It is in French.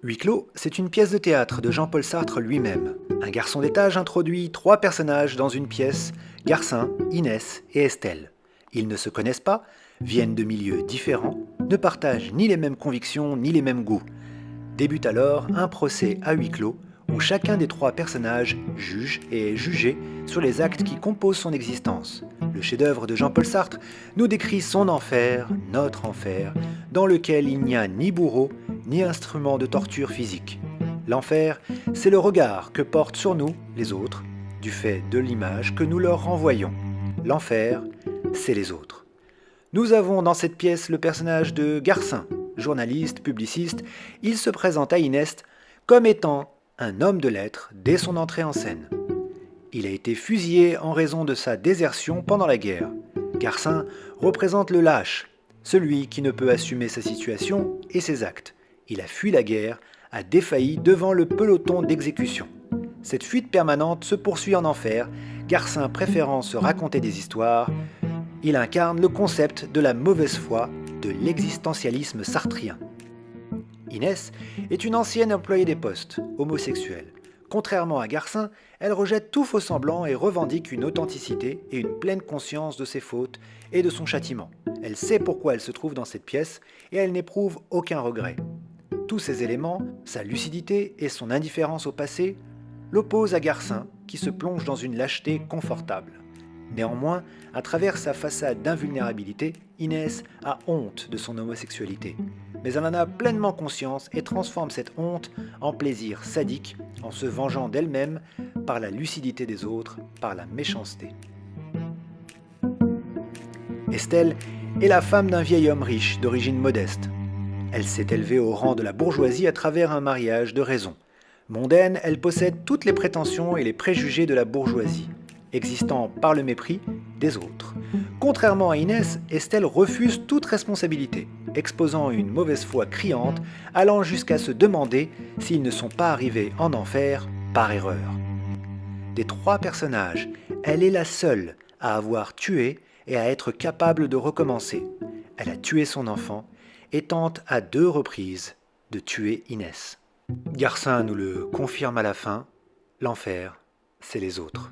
Huis clos, c'est une pièce de théâtre de Jean-Paul Sartre lui-même. Un garçon d'étage introduit trois personnages dans une pièce, Garcin, Inès et Estelle. Ils ne se connaissent pas, viennent de milieux différents, ne partagent ni les mêmes convictions ni les mêmes goûts. Débute alors un procès à huis clos où chacun des trois personnages juge et est jugé sur les actes qui composent son existence. Le chef-d'œuvre de Jean-Paul Sartre nous décrit son enfer, notre enfer, dans lequel il n'y a ni bourreau ni instrument de torture physique. L'enfer, c'est le regard que portent sur nous, les autres, du fait de l'image que nous leur renvoyons. L'enfer, c'est les autres. Nous avons dans cette pièce le personnage de Garcin, journaliste, publiciste. Il se présente à Inès comme étant un homme de lettres dès son entrée en scène. Il a été fusillé en raison de sa désertion pendant la guerre. Garcin représente le lâche, celui qui ne peut assumer sa situation et ses actes. Il a fui la guerre, a défailli devant le peloton d'exécution. Cette fuite permanente se poursuit en enfer, Garcin préférant se raconter des histoires. Il incarne le concept de la mauvaise foi, de l'existentialisme sartrien. Inès est une ancienne employée des postes, homosexuelle. Contrairement à Garcin, elle rejette tout faux semblant et revendique une authenticité et une pleine conscience de ses fautes et de son châtiment. Elle sait pourquoi elle se trouve dans cette pièce et elle n'éprouve aucun regret. Tous ces éléments, sa lucidité et son indifférence au passé, l'opposent à Garcin qui se plonge dans une lâcheté confortable. Néanmoins, à travers sa façade d'invulnérabilité, Inès a honte de son homosexualité. Mais elle en a pleinement conscience et transforme cette honte en plaisir sadique en se vengeant d'elle-même par la lucidité des autres, par la méchanceté. Estelle est la femme d'un vieil homme riche d'origine modeste. Elle s'est élevée au rang de la bourgeoisie à travers un mariage de raison. Mondaine, elle possède toutes les prétentions et les préjugés de la bourgeoisie, existant par le mépris des autres. Contrairement à Inès, Estelle refuse toute responsabilité, exposant une mauvaise foi criante, allant jusqu'à se demander s'ils ne sont pas arrivés en enfer par erreur. Des trois personnages, elle est la seule à avoir tué et à être capable de recommencer. Elle a tué son enfant et tente à 2 reprises de tuer Inès. Garcin nous le confirme à la fin, l'enfer, c'est les autres.